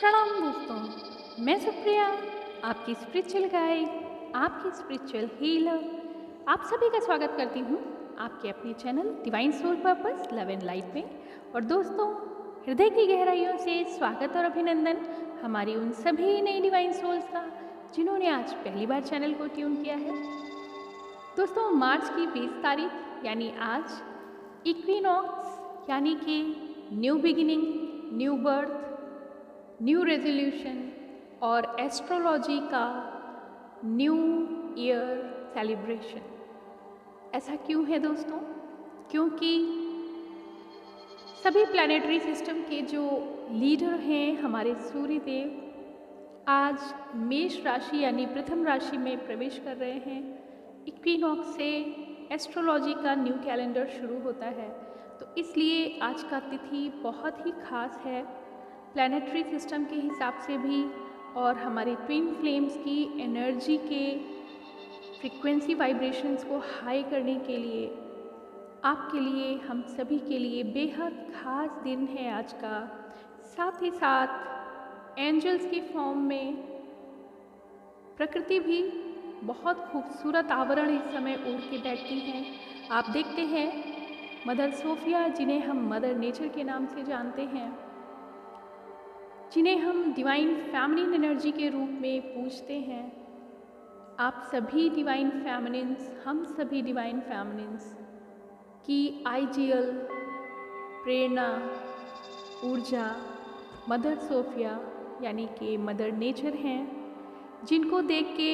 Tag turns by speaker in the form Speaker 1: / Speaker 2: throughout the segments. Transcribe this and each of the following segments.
Speaker 1: प्रणाम दोस्तों, मैं सुप्रिया, आपकी स्पिरिचुअल गाइड, आपकी स्पिरिचुअल हीलर। आप सभी का स्वागत करती हूँ आपके अपने channel divine soul purpose love and light में। और दोस्तों, हृदय की गहराइयों से स्वागत और अभिनंदन हमारी उन सभी नई डिवाइन सोल्स का जिन्होंने आज पहली बार चैनल को ट्यून किया है। दोस्तों, मार्च की 20 तारीख यानी आज इक्विनॉक्स यानी कि new beginning, new birth, new resolution और एस्ट्रोलॉजी का न्यू ईयर सेलिब्रेशन। ऐसा क्यों है दोस्तों? क्योंकि सभी प्लैनेटरी सिस्टम के जो लीडर हैं हमारे सूर्य देव आज मेष राशि यानी प्रथम राशि में प्रवेश कर रहे हैं। इक्विनॉक्स से एस्ट्रोलॉजी का न्यू कैलेंडर शुरू होता है, तो इसलिए आज का तिथि बहुत ही खास है प्लैनेटरी सिस्टम के हिसाब से भी, और हमारे ट्विन फ्लेम्स की एनर्जी के फ्रीक्वेंसी वाइब्रेशंस को हाई करने के लिए आपके लिए, हम सभी के लिए बेहद खास दिन है आज का। साथ ही साथ एंजल्स की फॉर्म में प्रकृति भी बहुत खूबसूरत आवरण इस समय ओढ़ के बैठती हैं। आप देखते हैं मदर सोफिया, जिन्हें हम मदर नेचर के नाम से जानते हैं, जिन्हें हम डिवाइन फेमिनिन एनर्जी के रूप में पूजते हैं। आप सभी डिवाइन फेमिनिन्स, हम सभी डिवाइन फेमिनिन्स की आइडियल प्रेरणा, ऊर्जा मदर सोफिया यानी कि मदर नेचर हैं, जिनको देख के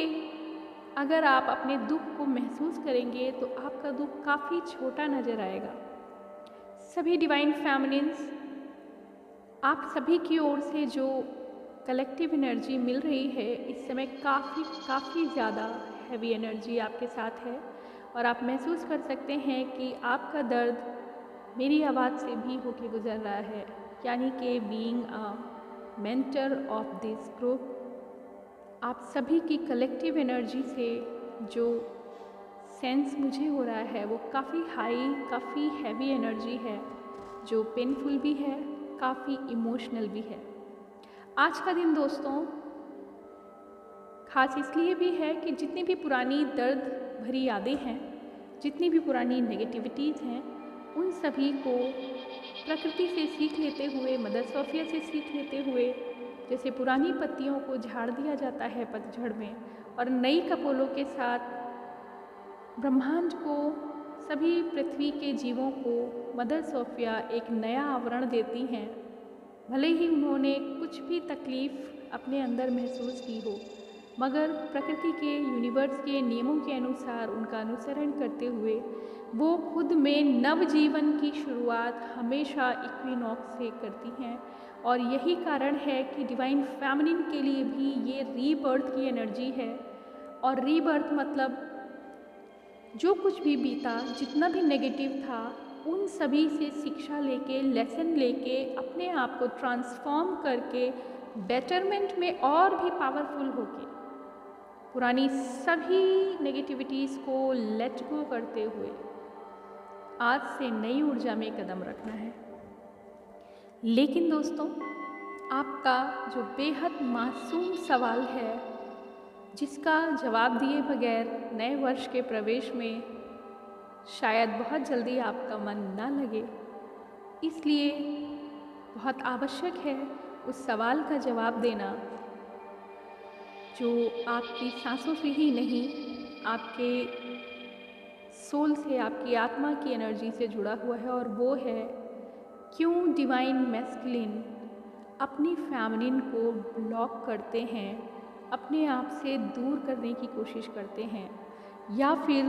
Speaker 1: अगर आप अपने दुख को महसूस करेंगे तो आपका दुख काफ़ी छोटा नज़र आएगा। सभी डिवाइन फेमिनिन्स, आप सभी की ओर से जो कलेक्टिव एनर्जी मिल रही है इस समय काफ़ी ज़्यादा हैवी एनर्जी आपके साथ है, और आप महसूस कर सकते हैं कि आपका दर्द मेरी आवाज़ से भी होके गुजर रहा है। यानी कि being a mentor of this group, आप सभी की कलेक्टिव एनर्जी से जो सेंस मुझे हो रहा है वो काफ़ी हाई, काफ़ी हैवी एनर्जी है, जो पेनफुल भी है, काफ़ी इमोशनल भी है। आज का दिन दोस्तों खास इसलिए भी है कि जितनी भी पुरानी दर्द भरी यादें हैं, जितनी भी पुरानी नेगेटिविटीज़ हैं, उन सभी को प्रकृति से सीख लेते हुए, मदर सोफिया से सीख लेते हुए, जैसे पुरानी पत्तियों को झाड़ दिया जाता है पतझड़ में, और नई कपोलों के साथ ब्रह्मांड को, सभी पृथ्वी के जीवों को मदर सोफिया एक नया आवरण देती हैं। भले ही उन्होंने कुछ भी तकलीफ़ अपने अंदर महसूस की हो, मगर प्रकृति के, यूनिवर्स के नियमों के अनुसार उनका अनुसरण करते हुए वो खुद में नवजीवन की शुरुआत हमेशा इक्विनॉक्स से करती हैं। और यही कारण है कि डिवाइन फेमिनिन के लिए भी ये रीबर्थ की एनर्जी है। और रीबर्थ मतलब जो कुछ भी बीता, जितना भी नेगेटिव था, उन सभी से शिक्षा लेके, लेसन लेके, अपने आप को ट्रांसफॉर्म करके बेटरमेंट में और भी पावरफुल होके पुरानी सभी नेगेटिविटीज़ को लेट गो करते हुए आज से नई ऊर्जा में कदम रखना है। लेकिन दोस्तों, आपका जो बेहद मासूम सवाल है, जिसका जवाब दिए बगैर नए वर्ष के प्रवेश में शायद बहुत जल्दी आपका मन ना लगे, इसलिए बहुत आवश्यक है उस सवाल का जवाब देना जो आपकी सांसों से ही नहीं, आपके सोल से, आपकी आत्मा की एनर्जी से जुड़ा हुआ है। और वो है, क्यों डिवाइन मैस्कुलिन अपनी फेमिनिन को ब्लॉक करते हैं, अपने आप से दूर करने की कोशिश करते हैं, या फिर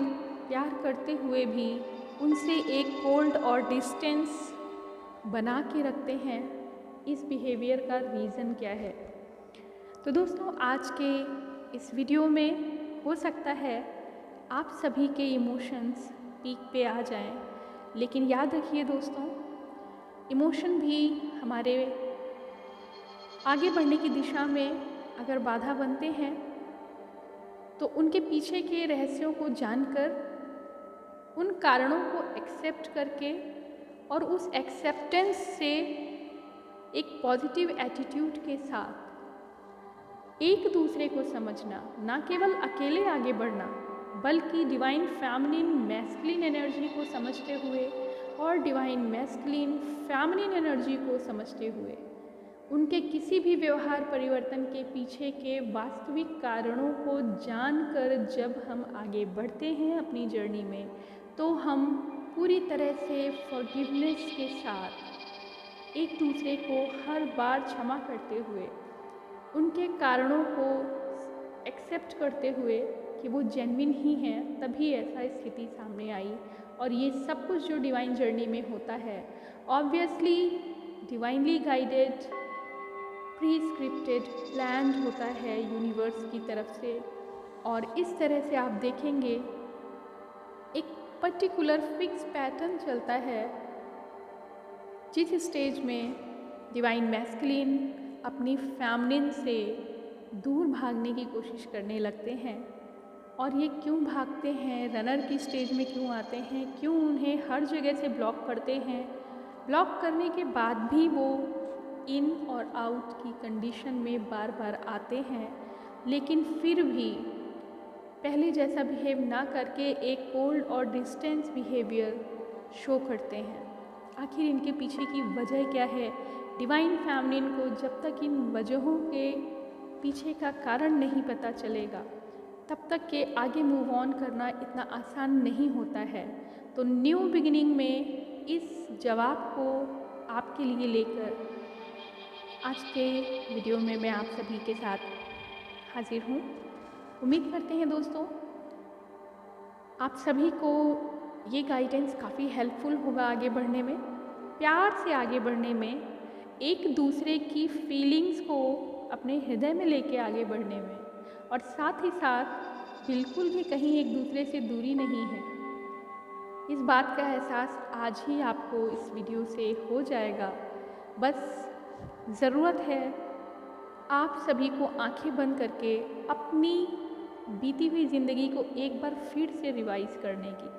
Speaker 1: प्यार करते हुए भी उनसे एक कोल्ड और डिस्टेंस बना के रखते हैं। इस बिहेवियर का रीज़न क्या है? तो दोस्तों, आज के इस वीडियो में हो सकता है आप सभी के इमोशंस पीक पे आ जाएं, लेकिन याद रखिए दोस्तों, इमोशन भी हमारे आगे बढ़ने की दिशा में अगर बाधा बनते हैं तो उनके पीछे के रहस्यों को जानकर, उन कारणों को एक्सेप्ट करके और उस एक्सेप्टेंस से एक पॉजिटिव एटीट्यूड के साथ एक दूसरे को समझना, ना केवल अकेले आगे बढ़ना बल्कि डिवाइन फेमिनिन मैस्कुलिन एनर्जी को समझते हुए और डिवाइन मैस्कुलिन फेमिनिन एनर्जी को समझते हुए उनके किसी भी व्यवहार परिवर्तन के पीछे के वास्तविक कारणों को जानकर जब हम आगे बढ़ते हैं अपनी जर्नी में, तो हम पूरी तरह से फॉरगिवनेस के साथ एक दूसरे को हर बार क्षमा करते हुए, उनके कारणों को एक्सेप्ट करते हुए कि वो जेन्युइन ही हैं, तभी ऐसा स्थिति सामने आई। और ये सब कुछ जो डिवाइन जर्नी में होता है, obviously divinely guided, pre scripted, planned होता है यूनिवर्स की तरफ से। और इस तरह से आप देखेंगे एक पर्टिकुलर फिक्स पैटर्न चलता है, जिस स्टेज में डिवाइन मैस्कुलिन अपनी फेमिनिन से दूर भागने की कोशिश करने लगते हैं। और ये क्यों भागते हैं, रनर की स्टेज में क्यों आते हैं, क्यों उन्हें हर जगह से ब्लॉक करते हैं, ब्लॉक करने के बाद भी वो इन और आउट की कंडीशन में बार बार आते हैं, लेकिन फिर भी पहले जैसा बिहेव ना करके एक कोल्ड और डिस्टेंस बिहेवियर शो करते हैं। आखिर इनके पीछे की वजह क्या है? डिवाइन फेमिनिन को जब तक इन वजहों के पीछे का कारण नहीं पता चलेगा, तब तक के आगे मूव ऑन करना इतना आसान नहीं होता है। तो न्यू बिगिनिंग में इस जवाब को आपके लिए लेकर आज के वीडियो में मैं आप सभी के साथ हाजिर हूँ। उम्मीद करते हैं दोस्तों आप सभी को ये गाइडेंस काफ़ी हेल्पफुल होगा आगे बढ़ने में, प्यार से आगे बढ़ने में, एक दूसरे की फीलिंग्स को अपने हृदय में लेके आगे बढ़ने में, और साथ ही साथ बिल्कुल भी कहीं एक दूसरे से दूरी नहीं है। इस बात का एहसास आज ही आपको इस वीडियो से हो जाएगा। बस ज़रूरत है आप सभी को आंखें बंद करके अपनी बीती हुई ज़िंदगी को एक बार फिर से रिवाइज़ करने की।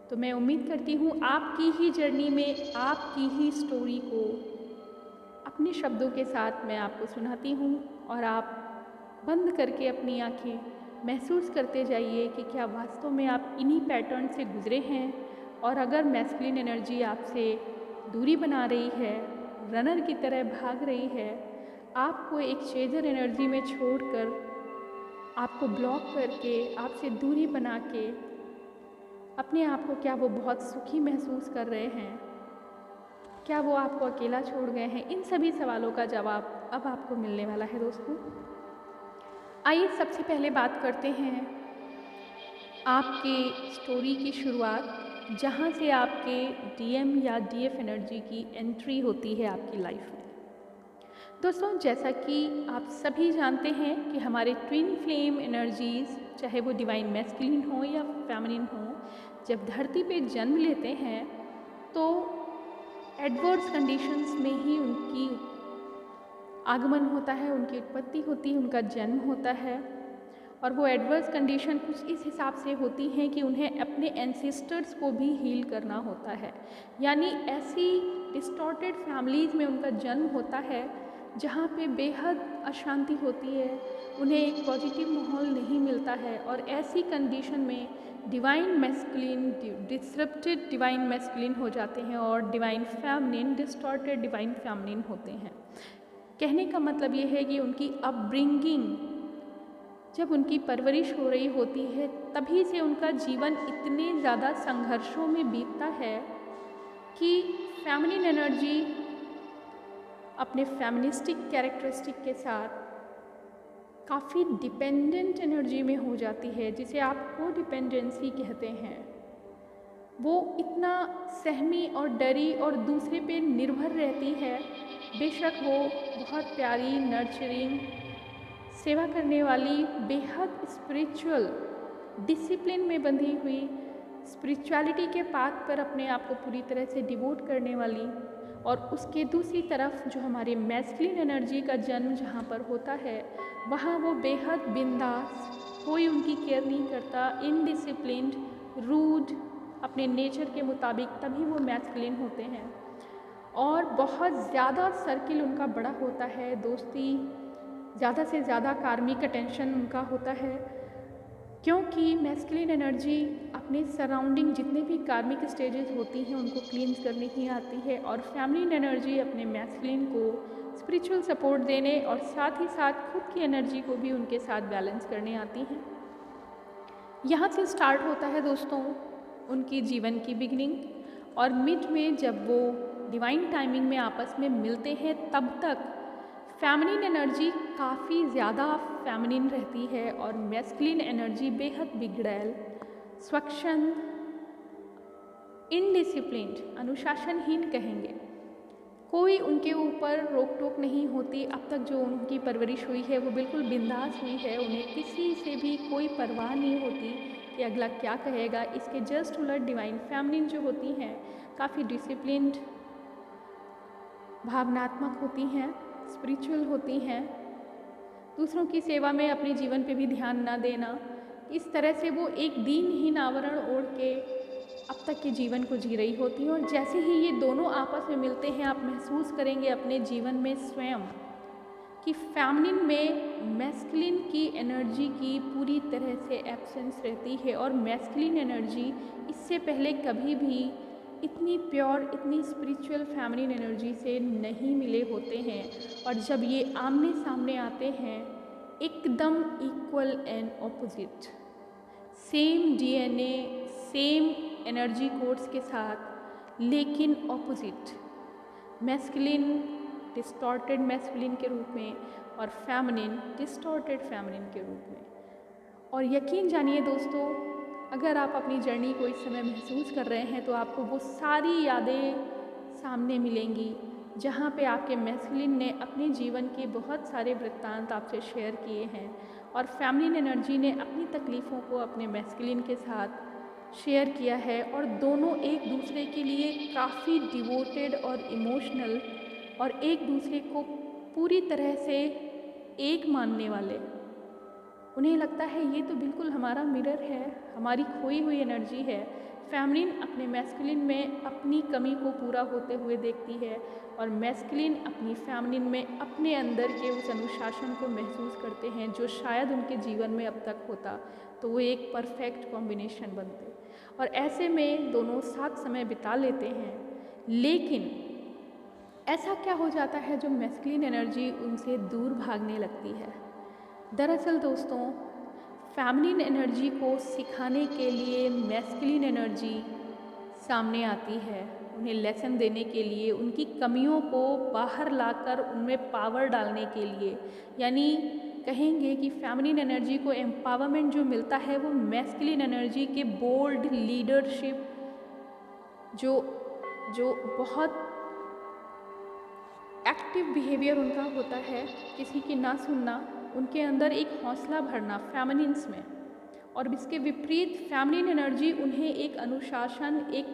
Speaker 1: तो मैं उम्मीद करती हूँ आपकी ही जर्नी में आपकी ही स्टोरी को अपने शब्दों के साथ मैं आपको सुनाती हूँ, और आप बंद करके अपनी आंखें महसूस करते जाइए कि क्या वास्तव में आप इन्हीं पैटर्न से गुजरे हैं। और अगर मैस्कुलिन एनर्जी आपसे दूरी बना रही है, रनर की तरह भाग रही है, आपको एक चेजर एनर्जी में छोड़कर, आपको ब्लॉक करके, आपसे दूरी बना के अपने आप को क्या वो बहुत सुखी महसूस कर रहे हैं, क्या वो आपको अकेला छोड़ गए हैं, इन सभी सवालों का जवाब अब आपको मिलने वाला है दोस्तों। आइए सबसे पहले बात करते हैं आपके स्टोरी की शुरुआत, जहाँ से आपके डीएम या डीएफ एनर्जी की एंट्री होती है आपकी लाइफ में। दोस्तों जैसा कि आप सभी जानते हैं कि हमारे ट्विन फ्लेम एनर्जीज़, चाहे वो डिवाइन मैस्कुलिन हो या फेमिनिन हो, जब धरती पे जन्म लेते हैं तो एडवर्स कंडीशंस में ही उनकी आगमन होता है, उनकी उत्पत्ति होती है, उनका जन्म होता है। और वो एडवर्स कंडीशन कुछ इस हिसाब से होती हैं कि उन्हें अपने एंसेस्टर्स को भी हील करना होता है। यानी ऐसी डिस्टॉर्टेड फैमिलीज़ में उनका जन्म होता है जहाँ पे बेहद अशांति होती है, उन्हें एक पॉजिटिव माहौल नहीं मिलता है, और ऐसी कंडीशन में divine masculine disrupted divine masculine हो जाते हैं और divine feminine distorted divine feminine होते हैं। कहने का मतलब ये है कि उनकी अपब्रिंगिंग, जब उनकी परवरिश हो रही होती है, तभी से उनका जीवन इतने ज़्यादा संघर्षों में बीतता है कि फेमिनिन एनर्जी अपने फेमिनिस्टिक कैरेक्टरिस्टिक के साथ काफ़ी डिपेंडेंट एनर्जी में हो जाती है, जिसे आप को डिपेंडेंसी कहते हैं। वो इतना सहमी और डरी और दूसरे पे निर्भर रहती है, बेशक वो बहुत प्यारी, नर्चरिंग, सेवा करने वाली, बेहद स्पिरिचुअल, डिसिप्लिन में बंधी हुई, स्पिरिचुअलिटी के पाथ पर अपने आप को पूरी तरह से डिवोट करने वाली, और उसके दूसरी तरफ जो हमारे मैस्कुलिन एनर्जी का जन्म जहाँ पर होता है, वहाँ वो बेहद बिंदास, कोई उनकी केयर नहीं करता, इनडिसिप्लिन्ड, रूड, अपने नेचर के मुताबिक, तभी वो मैस्कुलिन होते हैं। और बहुत ज़्यादा सर्किल उनका बड़ा होता है, दोस्ती ज़्यादा से ज़्यादा कार्मिक अटेंशन उनका होता है, क्योंकि मैस्कुलिन एनर्जी अपने सराउंडिंग जितने भी कार्मिक स्टेजेस होती हैं उनको क्लींस करने ही आती है, और फेमिनिन एनर्जी अपने मैस्कुलिन को स्पिरिचुअल सपोर्ट देने और साथ ही साथ खुद की एनर्जी को भी उनके साथ बैलेंस करने आती हैं। यहाँ से स्टार्ट होता है दोस्तों उनकी जीवन की बिगनिंग, और मिड में जब वो डिवाइन टाइमिंग में आपस में मिलते हैं तब तक फेमिनिन एनर्जी काफ़ी ज़्यादा फेमिनिन रहती है और मैस्कुलिन एनर्जी बेहद बिगड़ैल, स्वच्छंद, इनडिसिप्लिन्ड, अनुशासनहीन कहेंगे। कोई उनके ऊपर रोक टोक नहीं होती। अब तक जो उनकी परवरिश हुई है वो बिल्कुल बिंदास हुई है, उन्हें किसी से भी कोई परवाह नहीं होती कि अगला क्या कहेगा। इसके जस्ट उलट डिवाइन फेमिनिन जो होती हैं काफ़ी डिसिप्लिन्ड, भावनात्मक होती हैं, स्पिरिचुअल होती हैं, दूसरों की सेवा में अपने जीवन पे भी ध्यान ना देना, इस तरह से वो एक दीनहीन आवरण ओढ़ के अब तक के जीवन को जी रही होती हैं। और जैसे ही ये दोनों आपस में मिलते हैं आप महसूस करेंगे अपने जीवन में स्वयं कि फेमिनिन में मैस्कुलिन की एनर्जी की पूरी तरह से एब्सेंस रहती है, और मैस्कुलिन एनर्जी इससे पहले कभी भी इतनी प्योर, इतनी स्पिरिचुअल फेमिनिन एनर्जी से नहीं मिले होते हैं। और जब ये आमने सामने आते हैं एकदम equal and opposite, same DNA, same energy codes के साथ, लेकिन ऑपोजिट, मैस्कुलिन डिस्टॉर्टेड मैस्कुलिन के रूप में और फेमिनिन डिस्टॉर्टेड फेमिनिन के रूप में। और यकीन जानिए दोस्तों, अगर आप अपनी जर्नी को इस समय महसूस कर रहे हैं तो आपको वो सारी यादें सामने मिलेंगी जहाँ पे आपके मैस्कुलिन ने अपने जीवन के बहुत सारे वृत्तांत आपसे शेयर किए हैं, और फेमिनिन एनर्जी ने अपनी तकलीफ़ों को अपने मैस्कुलिन के साथ शेयर किया है, और दोनों एक दूसरे के लिए काफ़ी डिवोटेड और इमोशनल और एक दूसरे को पूरी तरह से एक मानने वाले। उन्हें लगता है ये तो बिल्कुल हमारा मिरर है, हमारी खोई हुई एनर्जी है। फेमिनिन अपने मैस्कुलिन में अपनी कमी को पूरा होते हुए देखती है, और मैस्कुलिन अपनी फेमिनिन में अपने अंदर के उस अनुशासन को महसूस करते हैं जो शायद उनके जीवन में अब तक होता तो वो एक परफेक्ट कॉम्बिनेशन बनते। और ऐसे में दोनों साथ समय बिता लेते हैं, लेकिन ऐसा क्या हो जाता है जो मैस्कुलिन एनर्जी उनसे दूर भागने लगती है। दरअसल दोस्तों, फेमिनिन एनर्जी को सिखाने के लिए मैस्कुलिन एनर्जी सामने आती है, उन्हें लेसन देने के लिए, उनकी कमियों को बाहर लाकर उनमें पावर डालने के लिए। यानी कहेंगे कि फेमिनिन एनर्जी को एम्पावरमेंट जो मिलता है वो मैस्कुलिन एनर्जी के बोल्ड लीडरशिप, जो बहुत एक्टिव बिहेवियर उनका होता है, किसी की ना सुनना, उनके अंदर एक हौसला भरना फेमिनिन्स में। और इसके विपरीत फेमिनिन एनर्जी उन्हें एक अनुशासन, एक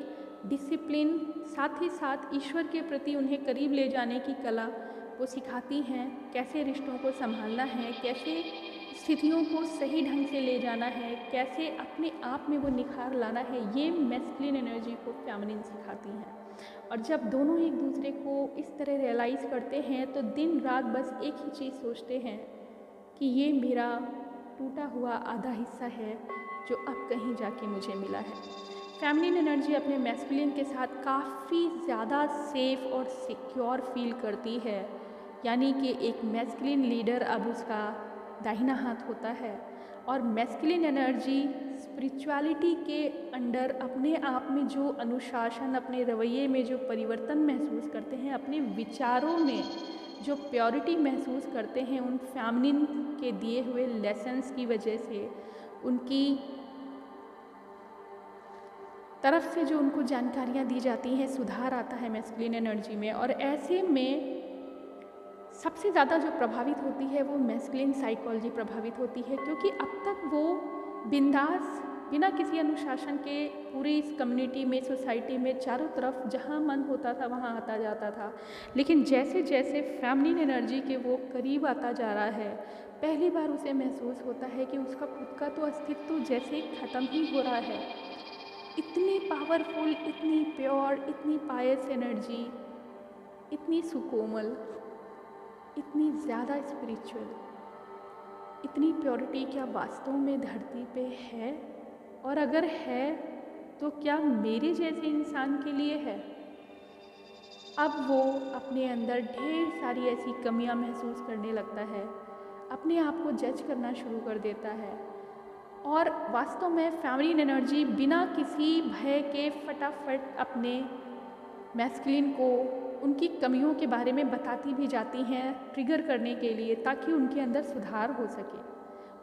Speaker 1: डिसिप्लिन, साथ ही साथ ईश्वर के प्रति उन्हें करीब ले जाने की कला वो सिखाती हैं। कैसे रिश्तों को संभालना है, कैसे स्थितियों को सही ढंग से ले जाना है, कैसे अपने आप में वो निखार लाना है, ये मैस्कुलिन एनर्जी को फेमिनिन सिखाती हैं। और जब दोनों एक दूसरे को इस तरह रियलाइज़ करते हैं तो दिन रात बस एक ही चीज़ सोचते हैं कि ये मेरा टूटा हुआ आधा हिस्सा है जो अब कहीं जाके मुझे मिला है। फेमिनिन एनर्जी अपने मैस्कुलिन के साथ काफ़ी ज़्यादा सेफ और सिक्योर फील करती है, यानी कि एक मैस्कुलिन लीडर अब उसका दाहिना हाथ होता है, और मैस्कुलिन एनर्जी स्पिरिचुअलिटी के अंडर अपने आप में जो अनुशासन, अपने रवैये में जो परिवर्तन महसूस करते हैं, अपने विचारों में जो प्योरिटी महसूस करते हैं, उन फेमिनिन के दिए हुए लेसन्स की वजह से, उनकी तरफ से जो उनको जानकारियाँ दी जाती हैं, सुधार आता है मैस्कुलिन एनर्जी में। और ऐसे में सबसे ज़्यादा जो प्रभावित होती है वो मैस्कुलिन साइकोलॉजी प्रभावित होती है, क्योंकि अब तक वो बिंदास बिना किसी अनुशासन के पूरी इस कम्युनिटी में, सोसाइटी में, चारों तरफ जहाँ मन होता था वहाँ आता जाता था। लेकिन जैसे जैसे फेमिनिन एनर्जी के वो करीब आता जा रहा है, पहली बार उसे महसूस होता है कि उसका खुद का तो अस्तित्व जैसे ख़त्म ही हो रहा है। इतनी पावरफुल, इतनी प्योर, इतनी पायस एनर्जी इतनी सुकोमल, इतनी ज़्यादा स्पिरिचुअल, इतनी प्योरिटी क्या वास्तव में धरती पे है? और अगर है तो क्या मेरे जैसे इंसान के लिए है? अब वो अपने अंदर ढेर सारी ऐसी कमियां महसूस करने लगता है, अपने आप को जज करना शुरू कर देता है और वास्तव में फेमिनिन एनर्जी बिना किसी भय के फटाफट अपने मैस्कुलिन को उनकी कमियों के बारे में बताती भी जाती हैं, ट्रिगर करने के लिए, ताकि उनके अंदर सुधार हो सके।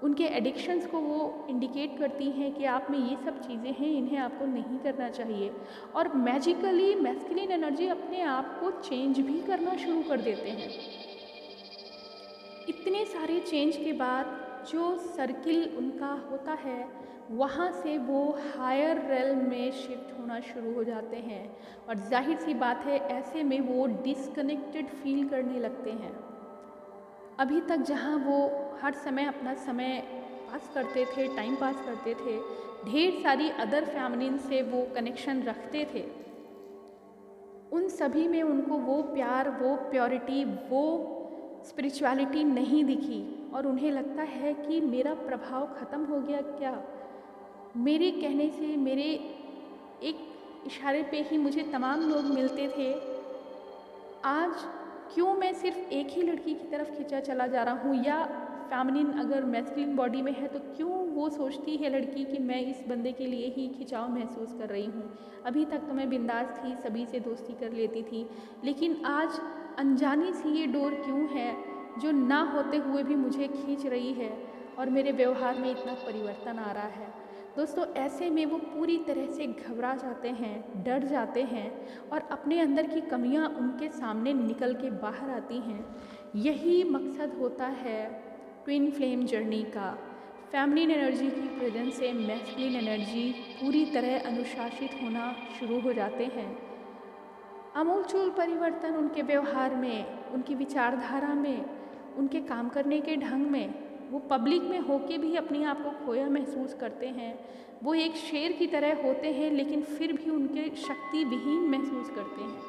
Speaker 1: उनके एडिक्शंस को वो इंडिकेट करती हैं कि आप में ये सब चीज़ें हैं, इन्हें आपको नहीं करना चाहिए। और मैजिकली मैस्कुलिन एनर्जी अपने आप को चेंज भी करना शुरू कर देते हैं। इतने सारे चेंज के बाद जो सर्किल उनका होता है, वहाँ से वो हायर रेल्म में शिफ्ट होना शुरू हो जाते हैं और जाहिर सी बात है ऐसे में वो डिस्कनेक्टेड फील करने लगते हैं। अभी तक जहाँ वो हर समय अपना समय पास करते थे, टाइम पास करते थे, ढेर सारी अदर फेमिनिन से वो कनेक्शन रखते थे, उन सभी में उनको वो प्यार, वो प्योरिटी, वो स्पिरिचुअलिटी नहीं दिखी और उन्हें लगता है कि मेरा प्रभाव ख़त्म हो गया क्या? मेरे कहने से, मेरे एक इशारे पे ही मुझे तमाम लोग मिलते थे, आज क्यों मैं सिर्फ एक ही लड़की की तरफ खींचा चला जा रहा हूँ? या फेमिनिन अगर मैस्कुलिन बॉडी में है तो क्यों वो सोचती है लड़की कि मैं इस बंदे के लिए ही खिंचाव महसूस कर रही हूँ? अभी तक तो मैं बिंदास थी, सभी से दोस्ती कर लेती थी, लेकिन आज अनजानी सी ये डोर क्यों है जो ना होते हुए भी मुझे खींच रही है और मेरे व्यवहार में इतना परिवर्तन आ रहा है। दोस्तों, ऐसे में वो पूरी तरह से घबरा जाते हैं, डर जाते हैं और अपने अंदर की कमियां उनके सामने निकल के बाहर आती हैं। यही मकसद होता है ट्विन फ्लेम जर्नी का। फेमिनिन एनर्जी की प्रेजेंस से मैस्कुलिन एनर्जी पूरी तरह अनुशासित होना शुरू हो जाते हैं। आमूलचूल परिवर्तन उनके व्यवहार में, उनकी विचारधारा में, उनके काम करने के ढंग में। वो पब्लिक में होके भी अपने आप को खोया महसूस करते हैं। वो एक शेर की तरह होते हैं लेकिन फिर भी उनके शक्ति विहीन महसूस करते हैं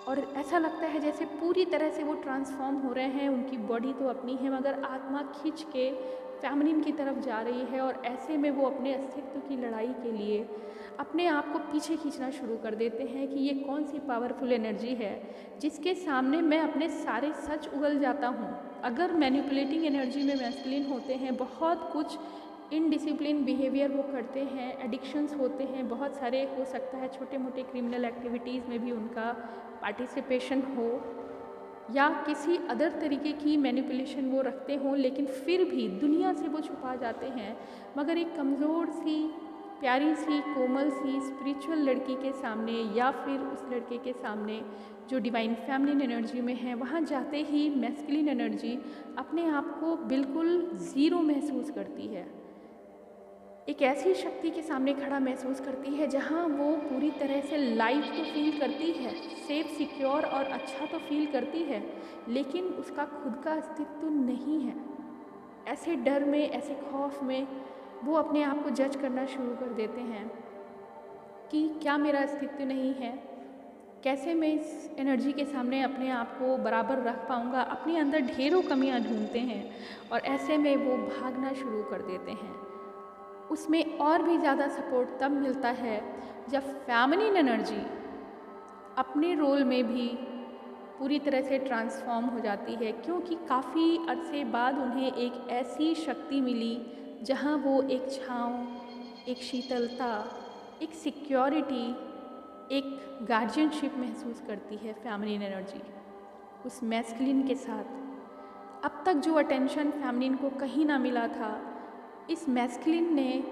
Speaker 1: और ऐसा लगता है जैसे पूरी तरह से वो ट्रांसफॉर्म हो रहे हैं। उनकी बॉडी तो अपनी है मगर आत्मा खींच के फेमिनिन की तरफ जा रही है और ऐसे में वो अपने अस्तित्व की लड़ाई के लिए अपने आप को पीछे खींचना शुरू कर देते हैं कि ये कौन सी पावरफुल एनर्जी है जिसके सामने मैं अपने सारे सच उगल जाता हूँ। अगर मैनिपुलेटिंग एनर्जी में मैस्कुलिन होते हैं, बहुत कुछ इनडिसिप्लिन बिहेवियर वो करते हैं, एडिक्शंस होते हैं, बहुत सारे हो सकता है छोटे मोटे क्रिमिनल एक्टिविटीज़ में भी उनका पार्टिसिपेशन हो या किसी अदर तरीके की मैनिपुलेशन वो रखते हों, लेकिन फिर भी दुनिया से वो छुपा जाते हैं। मगर एक कमज़ोर सी, प्यारी सी, कोमल सी स्पिरिचुअल लड़की के सामने या फिर उस लड़के के सामने जो डिवाइन फेमिनिन एनर्जी में है, वहाँ जाते ही मैस्कुलिन एनर्जी अपने आप को बिल्कुल ज़ीरो महसूस करती है। एक ऐसी शक्ति के सामने खड़ा महसूस करती है जहाँ वो पूरी तरह से लाइव तो फील करती है, सेफ, सिक्योर और अच्छा तो फील करती है, लेकिन उसका खुद का अस्तित्व नहीं है। ऐसे डर में, ऐसे खौफ में वो अपने आप को जज करना शुरू कर देते हैं कि क्या मेरा अस्तित्व नहीं है? कैसे मैं इस एनर्जी के सामने अपने आप को बराबर रख पाऊँगा? अपने अंदर ढेरों कमियां ढूंढते हैं और ऐसे में वो भागना शुरू कर देते हैं। उसमें और भी ज़्यादा सपोर्ट तब मिलता है जब फेमिनिन एनर्जी अपने रोल में भी पूरी तरह से ट्रांसफॉर्म हो जाती है, क्योंकि काफ़ी अरसे बाद उन्हें एक ऐसी शक्ति मिली जहाँ वो एक छाँव, एक शीतलता, एक सिक्योरिटी, एक गार्जियनशिप महसूस करती है फेमिनिन एनर्जी उस मैस्कुलिन के साथ। अब तक जो अटेंशन फेमिनिन को कहीं ना मिला था, इस मैस्कुलिन ने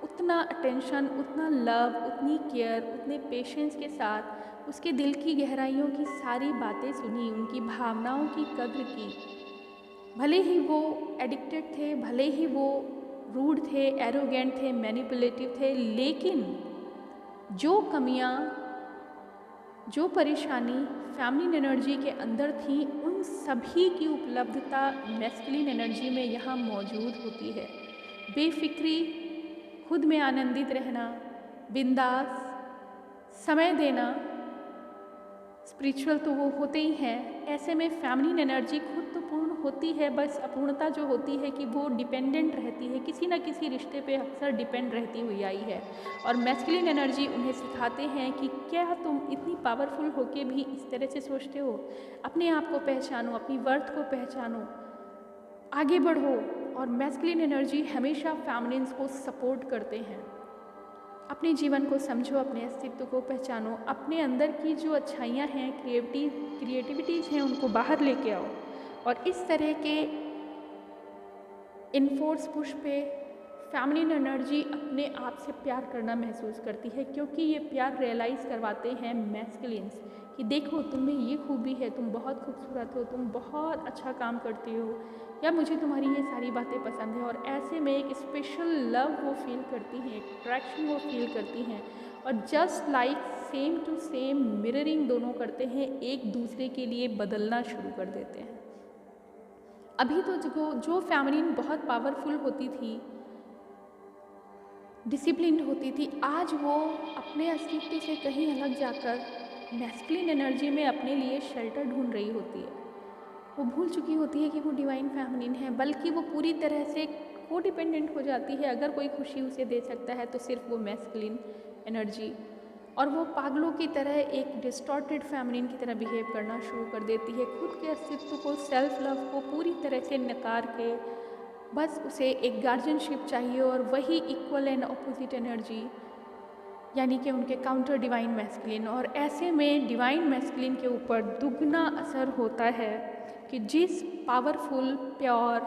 Speaker 1: उतना अटेंशन, उतना लव, उतनी केयर, उतने पेशेंस के साथ उसके दिल की गहराइयों की सारी बातें सुनी, उनकी भावनाओं की कद्र की। भले ही वो एडिक्टेड थे, भले ही वो रूड थे, एरोगेंट थे, मैनिपुलेटिव थे, लेकिन जो कमियां, जो परेशानी फेमिनिन एनर्जी के अंदर थी, उन सभी की उपलब्धता मैस्कुलिन एनर्जी में यहाँ मौजूद होती है। बेफिक्री, खुद में आनंदित रहना, बिंदास, समय देना, स्पिरिचुअल तो वो होते ही हैं। ऐसे में फेमिनिन एनर्जी खुद तो पूर्ण होती है, बस अपूर्णता जो होती है कि वो डिपेंडेंट रहती है, किसी ना किसी रिश्ते पे अक्सर डिपेंड रहती हुई आई है। और मैस्कुलिन एनर्जी उन्हें सिखाते हैं कि क्या तुम इतनी पावरफुल होके भी इस तरह से सोचते हो। अपने आप को पहचानो, अपनी वर्थ को पहचानो, आगे बढ़ो। और मैस्कुलिन एनर्जी हमेशा फेमिनिन्स को सपोर्ट करते हैं। अपने जीवन को समझो, अपने अस्तित्व को पहचानो, अपने अंदर की जो अच्छाइयाँ हैं, क्रिएटिविटीज़ हैं, उनको बाहर लेके आओ। और इस तरह के इनफोर्स पुश पे फेमिनिन एनर्जी अपने आप से प्यार करना महसूस करती है, क्योंकि ये प्यार रियलाइज़ करवाते हैं मैस्कुलिन्स कि देखो तुम में ये खूबी है, तुम बहुत खूबसूरत हो, तुम बहुत अच्छा काम करते हो, या मुझे तुम्हारी ये सारी बातें पसंद है। और ऐसे में एक स्पेशल लव वो फील करती हैं, अट्रैक्शन वो फील करती हैं। और just like same to same mirroring दोनों करते हैं, एक दूसरे के लिए बदलना शुरू कर देते हैं। अभी तो जो फेमिनिन बहुत पावरफुल होती थी, डिसिप्लिन्ड होती थी, आज वो अपने अस्तित्व से कहीं अलग जाकर मैस्कुलिन एनर्जी में अपने लिए शेल्टर ढूंढ रही होती है। वो भूल चुकी होती है कि वो डिवाइन फेमिनिन है, बल्कि वो पूरी तरह से को डिपेंडेंट हो जाती है। अगर कोई खुशी उसे दे सकता है तो सिर्फ वो मैस्कुलिन एनर्जी। और वो पागलों की तरह एक डिस्टॉर्टेड फेमिनिन की तरह बिहेव करना शुरू कर देती है, खुद के अस्तित्व को, सेल्फ लव को पूरी तरह से नकार के बस उसे एक गार्जियनशिप चाहिए, और वही इक्वल एंड अपोजिट एनर्जी, यानी कि उनके काउंटर डिवाइन मैस्कुलिन। और ऐसे में डिवाइन मैस्कुलिन के ऊपर दुगना असर होता है कि जिस पावरफुल, प्योर,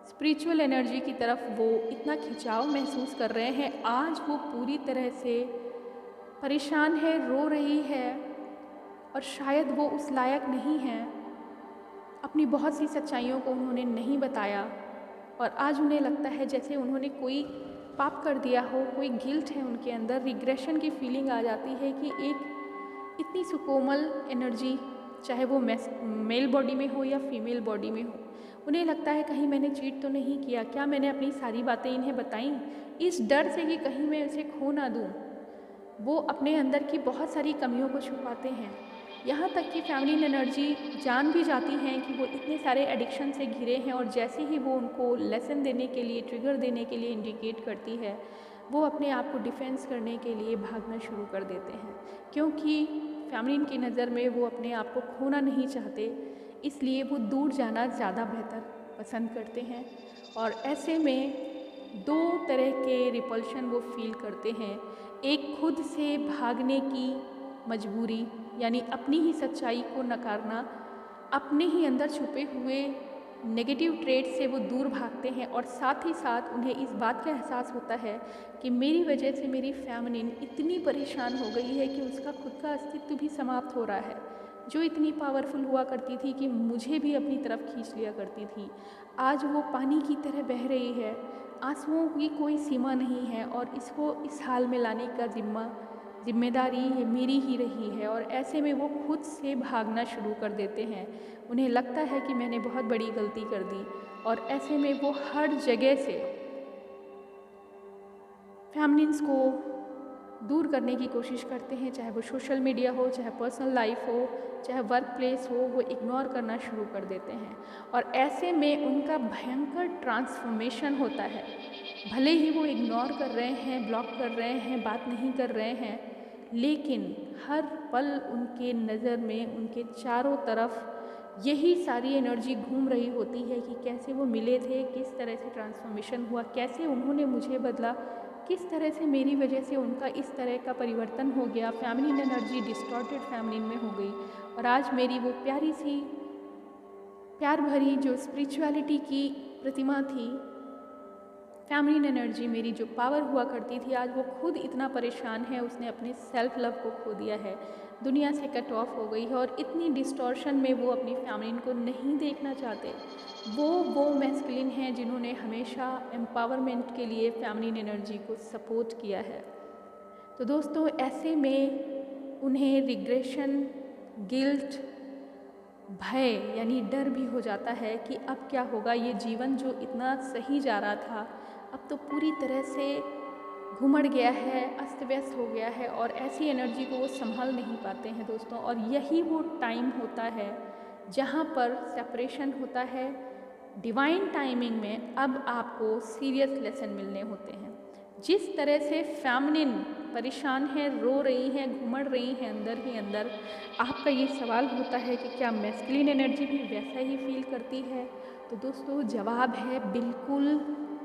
Speaker 1: स्पिरिचुअल एनर्जी की तरफ वो इतना खिंचाव महसूस कर रहे हैं, आज वो पूरी तरह से परेशान है, रो रही है, और शायद वो उस लायक नहीं है। अपनी बहुत सी सच्चाइयों को उन्होंने नहीं बताया, और आज उन्हें लगता है जैसे उन्होंने कोई पाप कर दिया हो, कोई गिल्ट है उनके अंदर, रिग्रेशन की फीलिंग आ जाती है कि एक इतनी सुकोमल एनर्जी, चाहे वो मेल बॉडी में हो या फीमेल बॉडी में हो, उन्हें लगता है कहीं मैंने चीट तो नहीं किया, क्या मैंने अपनी सारी बातें इन्हें बताई, इस डर से कि कहीं मैं उसे खो ना दूँ। वो अपने अंदर की बहुत सारी कमियों को छुपाते हैं। यहाँ तक कि फेमिनिन एनर्जी जान भी जाती हैं कि वो इतने सारे एडिक्शन से घिरे हैं, और जैसे ही वो उनको लेसन देने के लिए, ट्रिगर देने के लिए इंडिकेट करती है, वो अपने आप को डिफेंस करने के लिए भागना शुरू कर देते हैं, क्योंकि फेमिनिन की नज़र में वो अपने आप को खोना नहीं चाहते, इसलिए वो दूर जाना ज़्यादा बेहतर पसंद करते हैं। और ऐसे में दो तरह के रिपल्शन वो फील करते हैं। एक खुद से भागने की मजबूरी, यानी अपनी ही सच्चाई को नकारना, अपने ही अंदर छुपे हुए नेगेटिव ट्रेट से वो दूर भागते हैं। और साथ ही साथ उन्हें इस बात का एहसास होता है कि मेरी वजह से मेरी फेमिनिन इतनी परेशान हो गई है कि उसका खुद का अस्तित्व भी समाप्त हो रहा है। जो इतनी पावरफुल हुआ करती थी कि मुझे भी अपनी तरफ खींच लिया करती थी, आज वो पानी की तरह बह रही है, आंसुओं की कोई सीमा नहीं है, और इसको इस हाल में लाने का जिम्मेदारी ये मेरी ही रही है। और ऐसे में वो खुद से भागना शुरू कर देते हैं। उन्हें लगता है कि मैंने बहुत बड़ी गलती कर दी, और ऐसे में वो हर जगह से फेमिनिन्स को दूर करने की कोशिश करते हैं, चाहे वो सोशल मीडिया हो, चाहे पर्सनल लाइफ हो, चाहे वर्क प्लेस हो, वो इग्नोर करना शुरू कर देते हैं। और ऐसे में उनका भयंकर ट्रांसफॉर्मेशन होता है। भले ही वो इग्नोर कर रहे हैं, ब्लॉक कर रहे हैं, बात नहीं कर रहे हैं, लेकिन हर पल उनके नज़र में, उनके चारों तरफ यही सारी एनर्जी घूम रही होती है कि कैसे वो मिले थे, किस तरह से ट्रांसफॉर्मेशन हुआ, कैसे उन्होंने मुझे बदला, किस तरह से मेरी वजह से उनका इस तरह का परिवर्तन हो गया, फेमिनिन एनर्जी डिस्टॉर्टेड फेमिनिन में हो गई, और आज मेरी वो प्यारी सी, प्यार भरी जो स्पिरिचुअलिटी की प्रतिमा थी, फेमिनिन एनर्जी मेरी जो पावर हुआ करती थी, आज वो खुद इतना परेशान है, उसने अपने सेल्फ लव को खो दिया है, दुनिया से कट ऑफ हो गई है, और इतनी डिस्टॉर्शन में वो अपनी फेमिनिन को नहीं देखना चाहते। वो मैस्कुलिन हैं जिन्होंने हमेशा एम्पावरमेंट के लिए फेमिनिन एनर्जी को सपोर्ट किया है। तो दोस्तों, ऐसे में उन्हें रिग्रेशन, गिल्ट, भय यानी डर भी हो जाता है कि अब क्या होगा, ये जीवन जो इतना सही जा रहा था अब तो पूरी तरह से घुमड़ गया है, अस्त व्यस्त हो गया है और ऐसी एनर्जी को वो संभाल नहीं पाते हैं दोस्तों। और यही वो टाइम होता है जहाँ पर सेपरेशन होता है। डिवाइन टाइमिंग में अब आपको सीरियस लेसन मिलने होते हैं। जिस तरह से फेमिनिन परेशान है, रो रही हैं, घुमड़ रही हैं अंदर ही अंदर, आपका ये सवाल होता है कि क्या मैस्कुलिन एनर्जी भी वैसा ही फील करती है? तो दोस्तों जवाब है बिल्कुल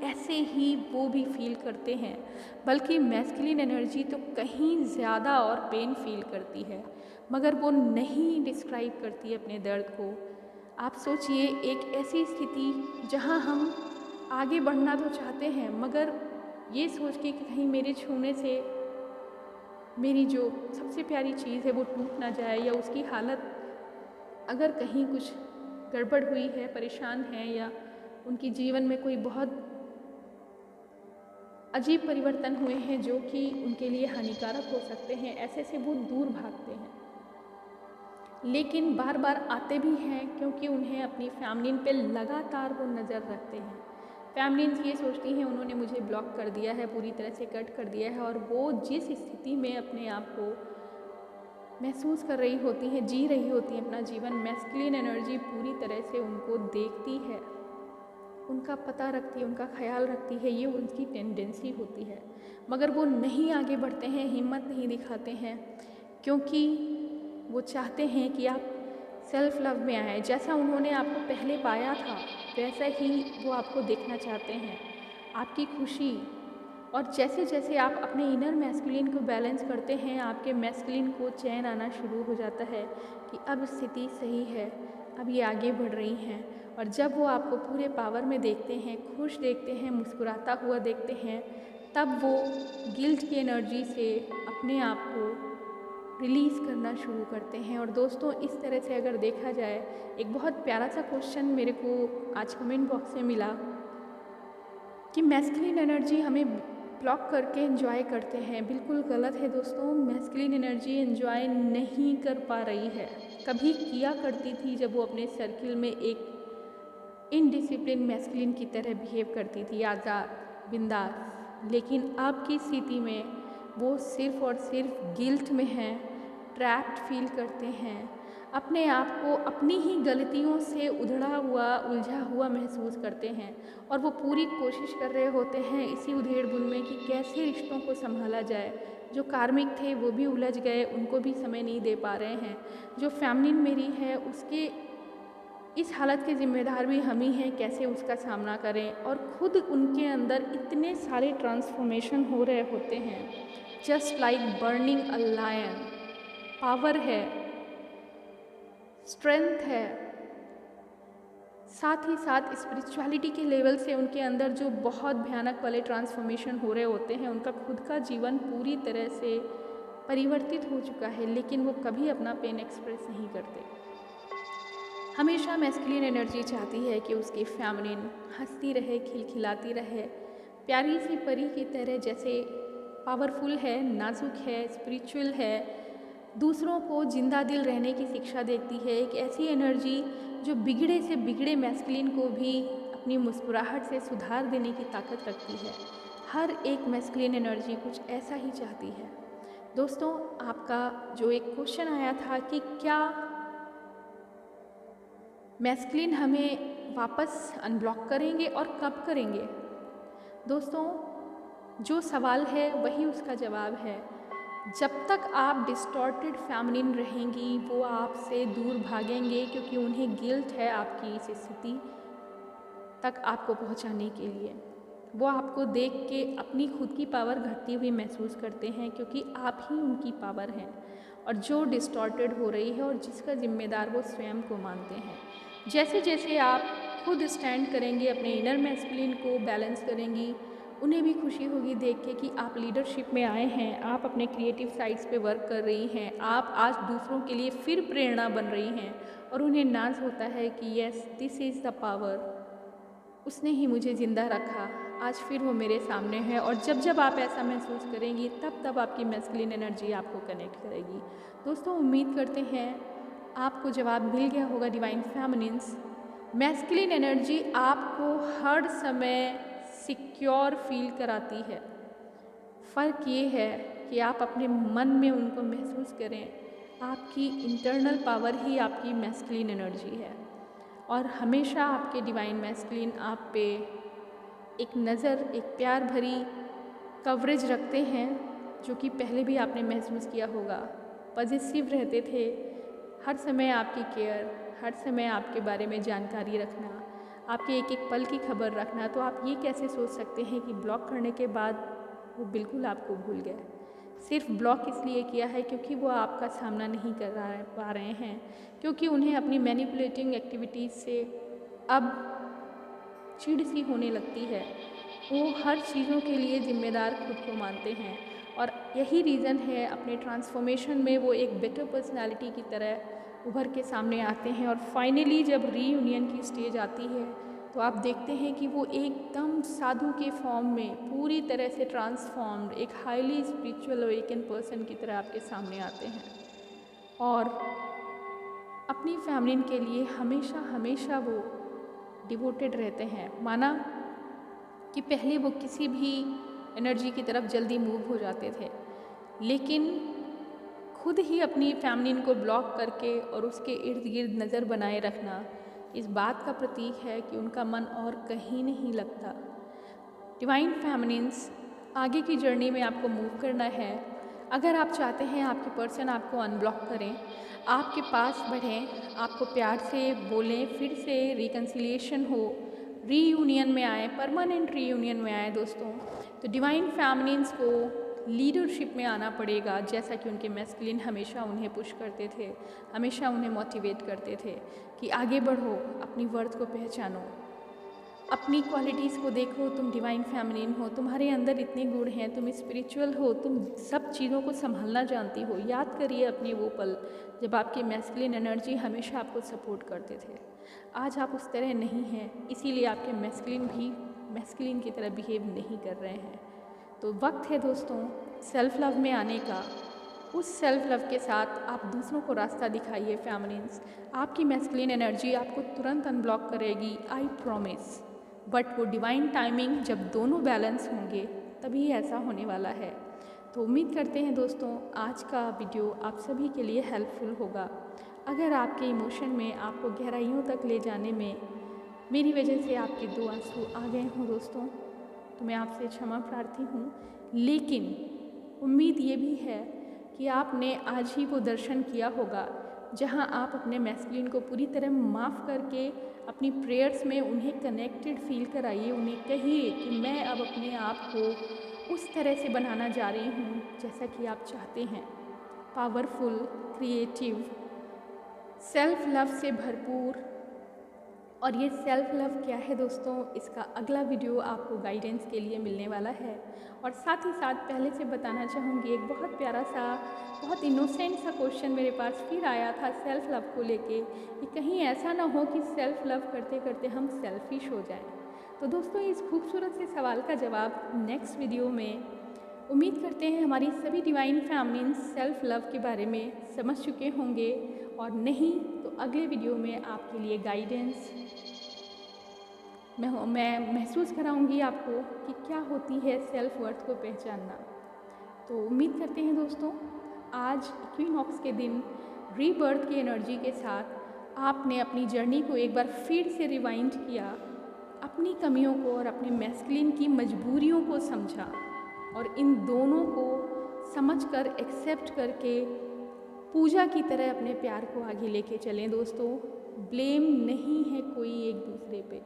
Speaker 1: ऐसे ही वो भी फील करते हैं, बल्कि मैस्कुलिन एनर्जी तो कहीं ज़्यादा और पेन फील करती है, मगर वो नहीं डिस्क्राइब करती अपने दर्द को। आप सोचिए एक ऐसी स्थिति जहाँ हम आगे बढ़ना तो चाहते हैं, मगर ये सोच के कि कहीं मेरे छूने से मेरी जो सबसे प्यारी चीज़ है वो टूट ना जाए, या उसकी हालत अगर कहीं कुछ गड़बड़ हुई है, परेशान है, या उनके जीवन में कोई बहुत अजीब परिवर्तन हुए हैं जो कि उनके लिए हानिकारक हो सकते हैं, ऐसे से वो दूर भागते हैं। लेकिन बार बार आते भी हैं क्योंकि उन्हें अपनी फैमिली पे लगातार वो नज़र रखते हैं। फैमिलीज ये सोचती हैं उन्होंने मुझे ब्लॉक कर दिया है, पूरी तरह से कट कर दिया है, और वो जिस स्थिति में अपने आप को महसूस कर रही होती हैं, जी रही होती हैं अपना जीवन, मैस्कुलिन एनर्जी पूरी तरह से उनको देखती है, उनका पता रखती है, उनका ख्याल रखती है। ये उनकी टेंडेंसी होती है, मगर वो नहीं आगे बढ़ते हैं, हिम्मत नहीं दिखाते हैं, क्योंकि वो चाहते हैं कि आप सेल्फ लव में आए। जैसा उन्होंने आपको पहले पाया था वैसा ही वो आपको देखना चाहते हैं, आपकी खुशी। और जैसे जैसे आप अपने इनर मैस्कुलिन को बैलेंस करते हैं, आपके मैस्कुलिन को चैन आना शुरू हो जाता है कि अब स्थिति सही है, अब ये आगे बढ़ रही हैं। और जब वो आपको पूरे पावर में देखते हैं, खुश देखते हैं, मुस्कुराता हुआ देखते हैं, तब वो गिल्ट की एनर्जी से अपने आप को रिलीज़ करना शुरू करते हैं। और दोस्तों इस तरह से अगर देखा जाए, एक बहुत प्यारा सा क्वेश्चन मेरे को आज कमेंट बॉक्स में मिला कि मैस्कुलिन एनर्जी हमें ब्लॉक करके एंजॉय करते हैं। बिल्कुल गलत है दोस्तों, मैस्कुलिन एनर्जी एंजॉय नहीं कर पा रही है। कभी किया करती थी जब वो अपने सर्किल में एक इनडिसिप्लिन मैस्कुलिन की तरह बिहेव करती थी, आज़ाद, बिंदास। लेकिन अब की स्थिति में वो सिर्फ़ और सिर्फ गिल्ट में हैं, ट्रैप्ड फील करते हैं, अपने आप को अपनी ही गलतियों से उधड़ा हुआ, उलझा हुआ महसूस करते हैं। और वो पूरी कोशिश कर रहे होते हैं इसी उधेड़-बुन में कि कैसे रिश्तों को संभाला जाए। जो कार्मिक थे वो भी उलझ गए, उनको भी समय नहीं दे पा रहे हैं। जो फेमिनिन मेरी है उसके इस हालत के ज़िम्मेदार भी हम ही हैं, कैसे उसका सामना करें। और खुद उनके अंदर इतने सारे ट्रांसफॉर्मेशन हो रहे होते हैं, just like burning a lion. Power है, स्ट्रेंथ है, साथ ही साथ स्पिरिचुअलिटी के लेवल से उनके अंदर जो बहुत भयानक वाले ट्रांसफॉर्मेशन हो रहे होते हैं, उनका खुद का जीवन पूरी तरह से परिवर्तित हो चुका है, लेकिन वो कभी अपना पेन एक्सप्रेस नहीं करते। हमेशा मैस्कुलिन एनर्जी चाहती है कि उसकी फेमिनिन हंसती रहे, खिलखिलाती रहे, प्यारी सी परी की तरह, जैसे पावरफुल है, नाजुक है, स्पिरिचुअल है, दूसरों को जिंदा दिल रहने की शिक्षा देती है। एक ऐसी एनर्जी जो बिगड़े से बिगड़े मैस्कुलिन को भी अपनी मुस्कुराहट से सुधार देने की ताकत रखती है। हर एक मैस्कुलिन एनर्जी कुछ ऐसा ही चाहती है। दोस्तों आपका जो एक क्वेश्चन आया था कि क्या मैस्कुलिन हमें वापस अनब्लॉक करेंगे और कब करेंगे? दोस्तों जो सवाल है वही उसका जवाब है। जब तक आप डिस्टॉर्टेड फेमिनिन रहेंगी, वो आपसे दूर भागेंगे, क्योंकि उन्हें गिल्ट है आपकी इस स्थिति तक आपको पहुंचाने के लिए। वो आपको देख के अपनी खुद की पावर घटती हुई महसूस करते हैं, क्योंकि आप ही उनकी पावर हैं और जो डिस्टॉर्टेड हो रही है, और जिसका जिम्मेदार वो स्वयं को मानते हैं। जैसे जैसे आप खुद स्टैंड करेंगे, अपने इनर मैस्कुलिन को बैलेंस करेंगी, उन्हें भी खुशी होगी देख के कि आप लीडरशिप में आए हैं, आप अपने क्रिएटिव साइड्स पे वर्क कर रही हैं, आप आज दूसरों के लिए फिर प्रेरणा बन रही हैं, और उन्हें नाज होता है कि yes this is the power, उसने ही मुझे ज़िंदा रखा, आज फिर वो मेरे सामने है। और जब जब आप ऐसा महसूस करेंगी, तब तब आपकी मैस्कुलिन एनर्जी आपको कनेक्ट करेगी। दोस्तों उम्मीद करते हैं आपको जवाब मिल गया होगा डिवाइन फेमिनिन्स। मैस्कुलिन एनर्जी आपको हर समय सिक्योर फील कराती है, फ़र्क ये है कि आप अपने मन में उनको महसूस करें। आपकी इंटरनल पावर ही आपकी मैस्कुलिन एनर्जी है और हमेशा आपके डिवाइन मैस्कुलिन आप पे एक नज़र, एक प्यार भरी कवरेज रखते हैं, जो कि पहले भी आपने महसूस किया होगा। पॉजिटिव रहते थे, हर समय आपकी केयर, हर समय आपके बारे में जानकारी रखना, आपके एक एक पल की खबर रखना। तो आप ये कैसे सोच सकते हैं कि ब्लॉक करने के बाद वो बिल्कुल आपको भूल गए? सिर्फ ब्लॉक इसलिए किया है क्योंकि वो आपका सामना नहीं कर पा रहे हैं, क्योंकि उन्हें अपनी मैनिपुलेटिंग एक्टिविटीज़ से अब चिढ़ सी होने लगती है। वो हर चीज़ों के लिए ज़िम्मेदार खुद को मानते हैं और यही रीज़न है अपने ट्रांसफॉर्मेशन में वो एक बेटर पर्सनालिटी की तरह उभर के सामने आते हैं। और फाइनली जब रीयूनियन की स्टेज आती है तो आप देखते हैं कि वो एकदम साधु के फॉर्म में पूरी तरह से ट्रांसफॉर्म्ड एक हाईली स्पिरिचुअल अवेकन पर्सन की तरह आपके सामने आते हैं और अपनी फैमिली के लिए हमेशा हमेशा वो डिवोटेड रहते हैं। माना कि पहले वो किसी भी एनर्जी की तरफ जल्दी मूव हो जाते थे, लेकिन खुद ही अपनी फैमिली को ब्लॉक करके और उसके इर्द गिर्द नज़र बनाए रखना इस बात का प्रतीक है कि उनका मन और कहीं नहीं लगता। डिवाइन फैमिलीन्स आगे की जर्नी में आपको मूव करना है। अगर आप चाहते हैं आपके पर्सन आपको अनब्लॉक करें, आपके पास बढ़ें, आपको प्यार से बोलें, फिर से रिकन्सिलिएशन हो, रीयूनियन में आए, परमानेंट रीयूनियन में आए दोस्तों, तो डिवाइन फैमिलीन्स को लीडरशिप में आना पड़ेगा। जैसा कि उनके मैस्कुलिन हमेशा उन्हें पुश करते थे, हमेशा उन्हें मोटिवेट करते थे कि आगे बढ़ो, अपनी वर्थ को पहचानो, अपनी क्वालिटीज़ को देखो। तुम डिवाइन फैमिलीन हो, तुम्हारे अंदर इतने गुण हैं, तुम स्पिरिचुअल हो, तुम सब चीज़ों को संभालना जानती हो। याद करिए अपने वो पल जब आपकी मैस्कुलिन एनर्जी हमेशा आपको सपोर्ट करते थे। आज आप उस तरह नहीं हैं, इसीलिए आपके मैस्कुलिन भी मैस्कुलिन की तरह बिहेव नहीं कर रहे हैं। तो वक्त है दोस्तों सेल्फ लव में आने का। उस सेल्फ लव के साथ आप दूसरों को रास्ता दिखाइए फैमिलीन्स। आपकी मैस्कुलिन एनर्जी आपको तुरंत अनब्लॉक करेगी, आई प्रॉमिस। बट वो डिवाइन टाइमिंग जब दोनों बैलेंस होंगे तभी ऐसा होने वाला है। तो उम्मीद करते हैं दोस्तों आज का वीडियो आप सभी के लिए हेल्पफुल होगा। अगर आपके इमोशन में आपको गहराइयों तक ले जाने में मेरी वजह से आपके दो आंसू आ गए हों दोस्तों, तो मैं आपसे क्षमा प्रार्थी हूँ। लेकिन उम्मीद ये भी है कि आपने आज ही वो दर्शन किया होगा जहाँ आप अपने मैस्कुलिन को पूरी तरह माफ़ करके अपनी प्रेयर्स में उन्हें कनेक्टेड फील कराइए। उन्हें कहिए कि मैं अब अपने आप को उस तरह से बनाना जा रही हूँ जैसा कि आप चाहते हैं, पावरफुल, क्रिएटिव, सेल्फ लव से भरपूर। और ये सेल्फ लव क्या है दोस्तों, इसका अगला वीडियो आपको गाइडेंस के लिए मिलने वाला है। और साथ ही साथ पहले से बताना चाहूँगी, एक बहुत प्यारा सा, बहुत इनोसेंट सा क्वेश्चन मेरे पास फिर आया था सेल्फ लव को लेके कि कहीं ऐसा ना हो कि सेल्फ लव करते करते हम सेल्फिश हो जाएं। तो दोस्तों इस खूबसूरत से सवाल का जवाब नेक्स्ट वीडियो में उम्मीद करते हैं हमारी सभी डिवाइन फैमिलीज सेल्फ लव के बारे में समझ चुके होंगे, और नहीं तो अगले वीडियो में आपके लिए गाइडेंस मैं महसूस कराऊंगी आपको कि क्या होती है सेल्फ वर्थ को पहचानना। तो उम्मीद करते हैं दोस्तों आज इक्विनॉक्स के दिन रीबर्थ की एनर्जी के साथ आपने अपनी जर्नी को एक बार फिर से रिवाइंड किया, अपनी कमियों को और अपने मैस्कुलिन की मजबूरियों को समझा और इन दोनों को समझकर एक्सेप्ट करके पूजा की तरह अपने प्यार को आगे लेके चलें दोस्तों। ब्लेम नहीं है कोई एक दूसरे पे,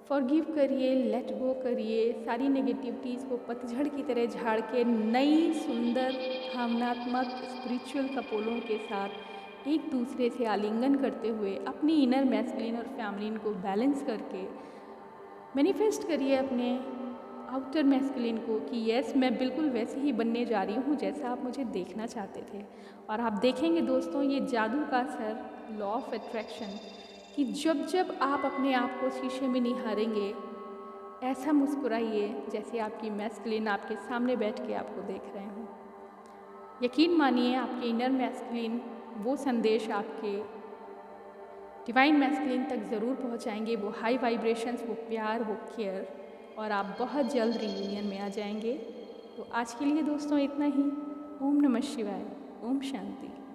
Speaker 1: फॉरगिव करिए, लेट गो करिए, सारी नेगेटिविटीज़ को पतझड़ की तरह झाड़ के नई सुंदर भावनात्मक स्पिरिचुअल कपोलों के साथ एक दूसरे से आलिंगन करते हुए अपनी इनर मैस्कुलिन और फैमिलीन को बैलेंस करके मैनिफेस्ट करिए अपने आउटर मैस्कुलिन को कि यस मैं बिल्कुल वैसे ही बनने जा रही हूँ जैसा आप मुझे देखना चाहते थे। और आप देखेंगे दोस्तों ये जादू का असर, लॉ ऑफ अट्रैक्शन, कि जब जब आप अपने आप को शीशे में निहारेंगे ऐसा मुस्कुराइए जैसे आपकी मैस्कुलिन आपके सामने बैठ के आपको देख रहे हों। यकीन मानिए आपके इनर मैस्कुलिन वो संदेश आपके डिवाइन मैस्कुलिन तक ज़रूर पहुंचाएंगे, वो हाई वाइब्रेशंस, वो प्यार, वो केयर, और आप बहुत जल्द रियूनियन में आ जाएंगे। तो आज के लिए दोस्तों इतना ही। ओम नमः शिवाय। ओम शांति।